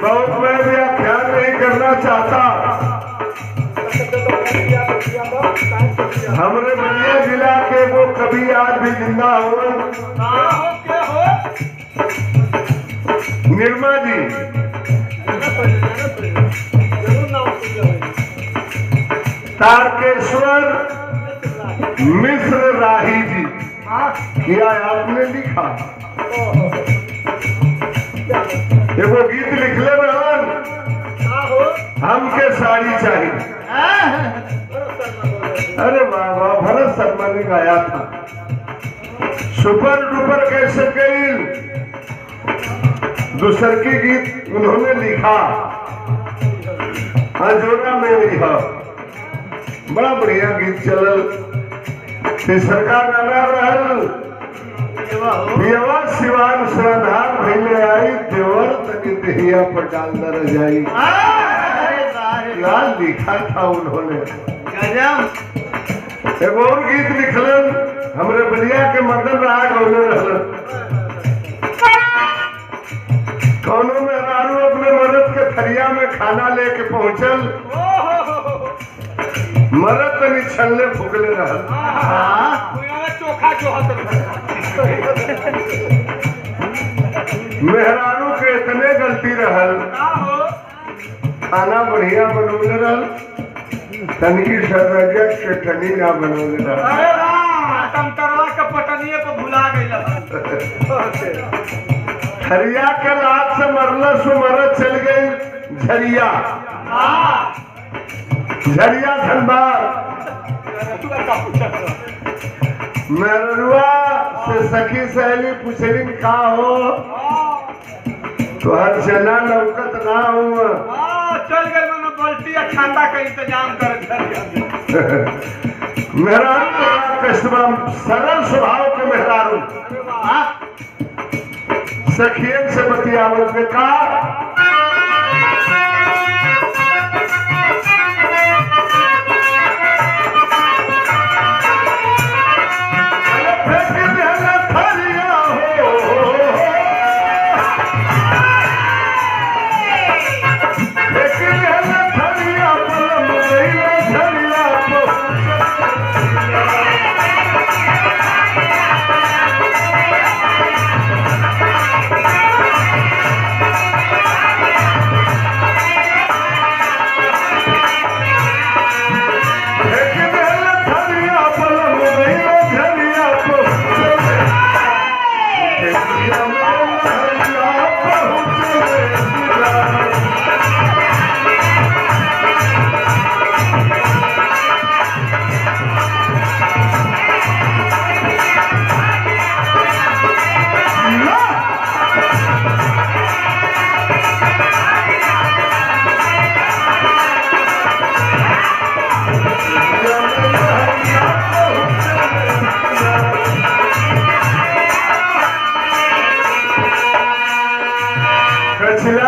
बहुत मैं व्याख्यान नहीं करना चाहता। हमरे बलिया जिला के वो कवि आज भी जिंदा हो निर्मा जी, तारकेश्वर मिश्र राही जी, क्या आपने लिखा? एगो गीत लिखले रहन, हमके साड़ी चाहिए। अरे वाह वाह, भरत शर्मा ने गाया था। सुपर डुपर कैसे गई दूसर की गीत उन्होंने लिखा, अंजोरा में लिखा, बड़ा बढ़िया गीत चलल। सरकार गाना रहल, सिवान श्रद्धार भैले आई, देवर तक दहिया पर डाल दर जाई। यार लिखा था उन्होंने। एक और गीत लिखलन, हमरे बलिया के मदन राग होने रहलन। कौनो मेहरारू अपने मर्द के थरिया में खाना लेके पहुंचल, मरद तनी छल्ले फुकले रहल। मेहरारू के इतने गलती रहल, खाना बढ़िया बनौले रहल, तनकी सरगजा चटनी ना बनौले रहल। थरिया के लात से मरला सो मरद चल गई झरिया, झरिया धनबाद। मेहरुआ से सखी सहेली पूछली का हो, तो हर चना लौकत ना हुआ, चल गए बल्टी छाता का इंतजाम कर। मेहरारू कस्टमर सरल स्वभाव के मेहरारू सखियन से बतियावत में का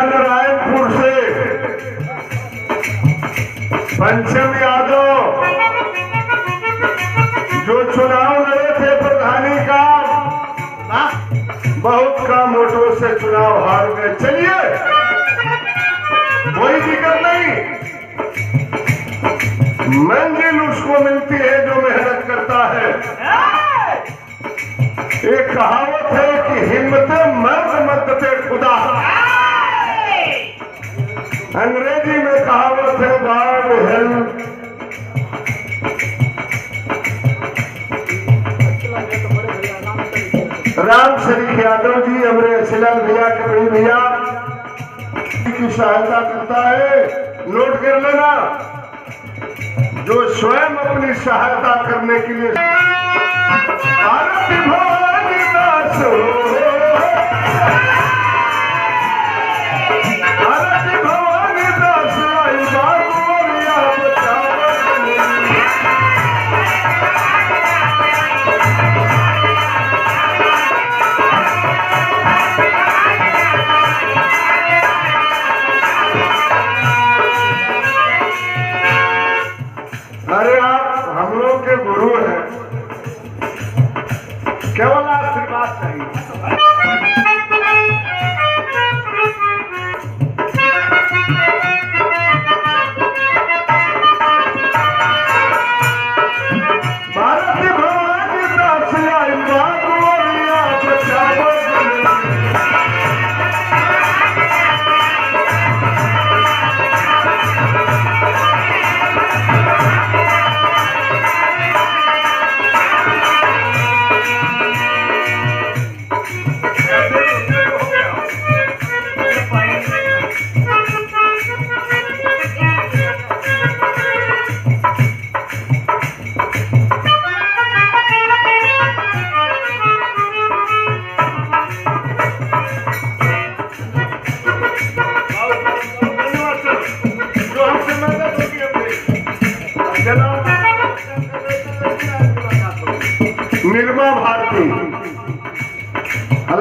नारायणपुर से पंचम यादव जो चुनाव लड़े थे प्रधानी का, बहुत कम वोटों से चुनाव हार गए। चलिए कोई दिक्कत नहीं, मंजिल उसको मिलती है जो मेहनत करता है। एक कहावत है कि हिम्मत मर्द मत पे खुदा, अंग्रेजी में कहावत है गॉड हेल्प। राम शरीफ यादव जी हमारे अशिलाल भैया के बड़ी भैया की सहायता करता है, नोट कर लेना। जो स्वयं अपनी सहायता करने के लिए आरती भवानी दास आरती भवानी दास आई बाबुरिया अरे आप हम लोग के गुरु हैं, केवल आशीर्वाद चाहिए।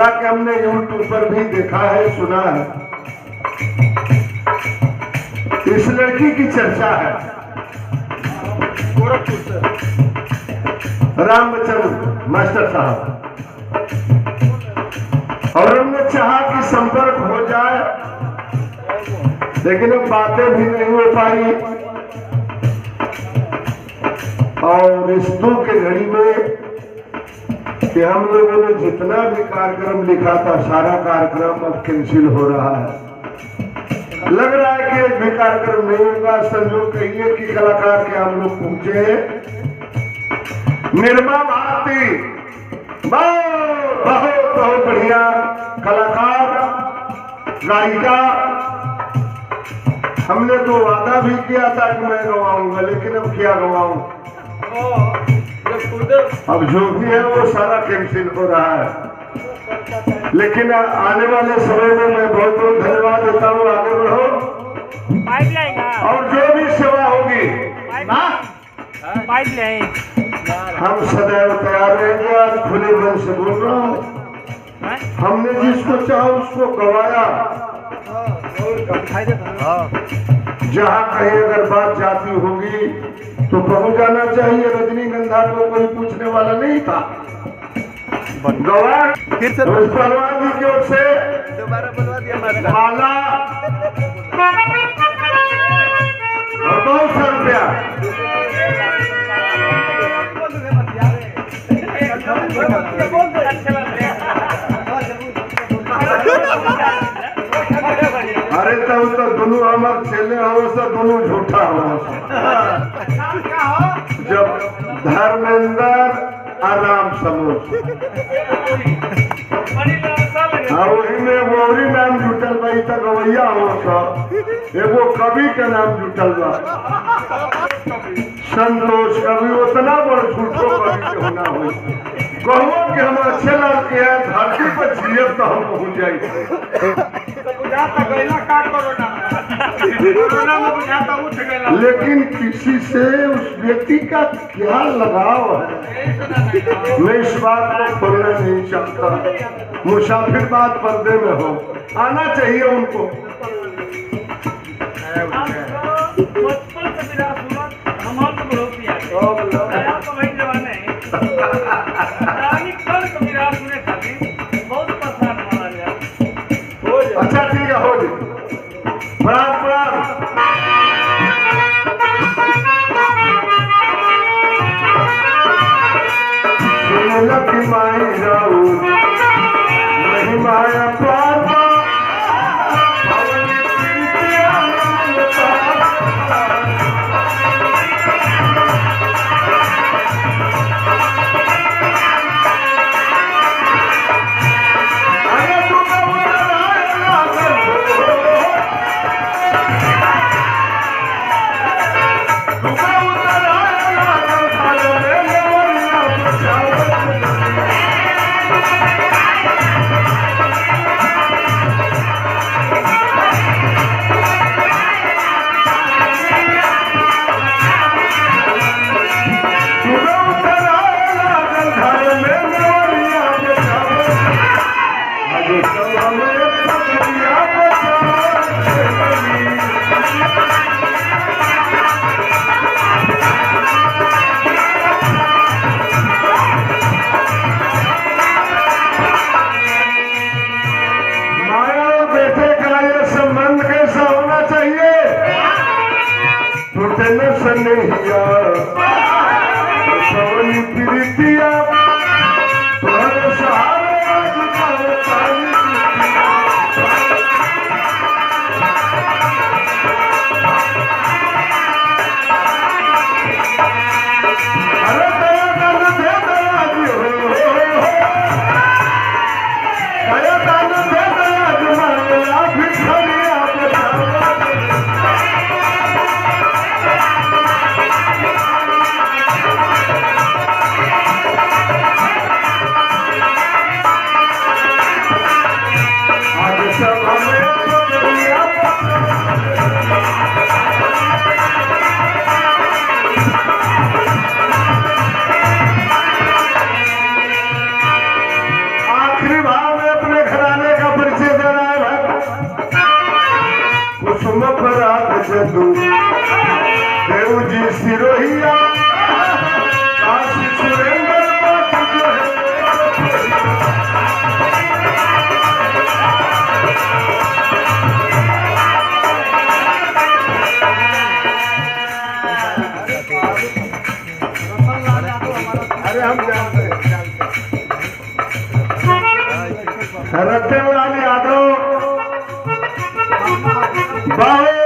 हालांकि हमने यूट्यूब पर भी देखा है, सुना है, इस लड़की की चर्चा है गोरखपुर से रामचंद्र मास्टर साहब, और हमने चाहा कि संपर्क हो जाए, लेकिन अब बातें भी नहीं हो पाई। और इस दुख के घड़ी में कि हम लोगों ने जितना भी कार्यक्रम लिखा था, सारा कार्यक्रम अब कैंसिल हो रहा है। लग रहा है कि एक भी कार्यक्रम नहीं होगा। संजोग कहिए कि कलाकार के हम लोग पहुंचे हैं। निर्मा भारती बहुत बहुत बहुत बढ़िया कलाकार, गायिका। हमने तो वादा भी किया था कि मैं गवाऊंगा, लेकिन अब क्या गवाऊं। अब जो भी है वो सारा कैंसिल हो रहा है। लेकिन आने वाले समय में मैं बहुत बहुत धन्यवाद देता हूँ। आगे बढ़ो और जो भी सेवा होगी हम सदैव तैयार रहेंगे। आज खुले मन से बोल रहा हूँ, हमने जिसको चाहा उसको गवाया। जहाँ कहीं अगर बात जाती होगी तो पहुंच जाना चाहिए। रजनीगंधा को कोई पूछने वाला नहीं था। गवाह पहलवान जी की ओर से दोबारा बनवा दिया माला और बहुत सा रुपया। अरे तब तो दोनों हमारे चेले हो, सब दोनों झूठा हो। जब धर्मेंद्र आराम समूह वही में वही नाम जुटल बा, तो गवैया हो सब। एगो कवि का नाम जुटल बा संतोष कवि। उतना बड़ झूठो कवि के होना हो। कहो कि हम अच्छे लाल के हैं, धरती पर जिये तो हम पहुंच जाए। लेकिन किसी से उस व्यक्ति का क्या लगाव है, मैं इस बात को खोलना नहीं चाहता। मुसाफिर बात पर्दे में हो, आना चाहिए उनको। अच्छा ठीक है, हो जी। प्रणाम प्रणाम। लकी माई जाऊ नहीं माया पापा सिरोहिया काशी सुरेंद्र बात जो है अरे हम जानते हैं रतनलाल यादव बहुत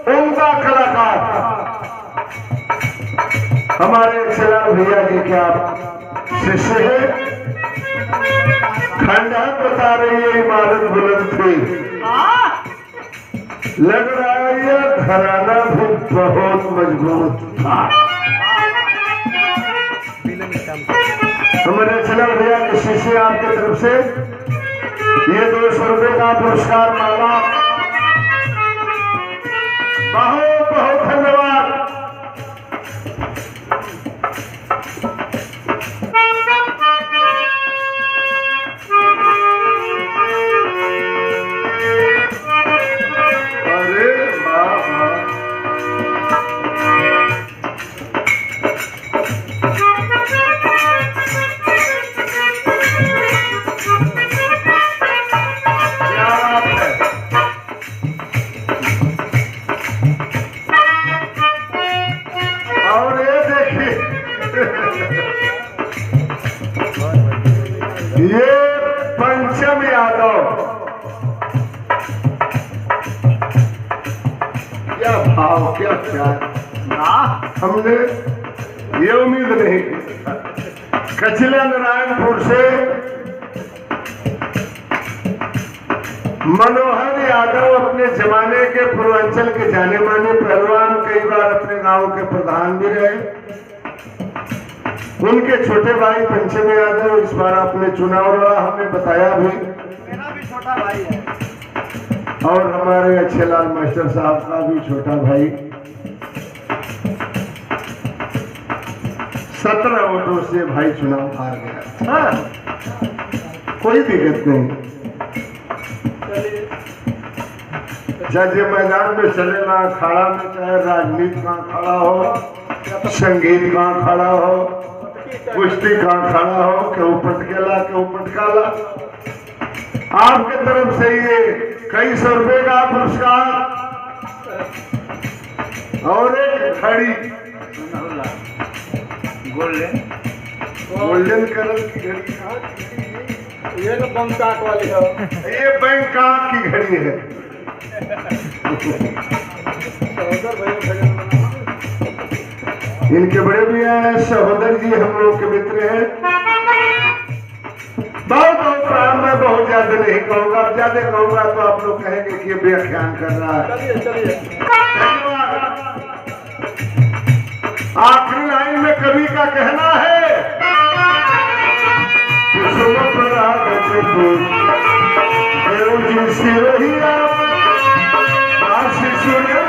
उम्दा कलाकार हमारे शिलाल भैया जी क्या शिष्य है। खंडहर बता रही है इमारत बुलंद थी, लग रहा है ये घराना भी बहुत मजबूत था। हमारे शिलाल भैया के शिष्य आपके तरफ से ये 200 रुपए का पुरस्कार मांगा। बहुत बहुत धन्यवाद। अरे वाह वाह। क्या बात है। और ये देखिए ये पंचम यादव क्या भाव क्या प्यार हमने ये उम्मीद नहीं की। कचला नारायणपुर से मनोहर यादव अपने जमाने के पूर्वांचल के जाने माने पहलवान, कई बार अपने गांव के प्रधान भी रहे। उनके छोटे भाई पंचम यादव इस बार अपने चुनाव लड़ा, हमें बताया भी। मेरा भी छोटा भाई है। और हमारे अच्छे लाल मास्टर साहब का भी छोटा भाई 17 वोटों से भाई चुनाव हार गया। हाँ, कोई दिक्कत नहीं। जज मैदान में चले ना, अखाड़ा में चाहे राजनीति का खड़ा हो, संगीत का खड़ा हो, कुश्ती का खड़ा हो, केहू पटकेला केहू पटकाला। आपके तरफ से ये कई 100 रुपए का पुरस्कार और एक घड़ी गोल्डन कलर की घड़ी। ये तो बैंकॉक वाली है। ये बैंकॉक की घड़ी है। इनके बड़े भी हैं सहोदर जी, हम लोग के मित्र हैं। बहुत बहुत प्राण में बहुत ज्यादा नहीं कहूंगा, अब ज्यादा कहूंगा तो आप लोग कहेंगे कि ये व्याख्यान कर रहा है। चलिए चलिए। धन्यवाद। आखिरी लाइन में कवि का कहना है सिरोहिया काशी सुरेंद्र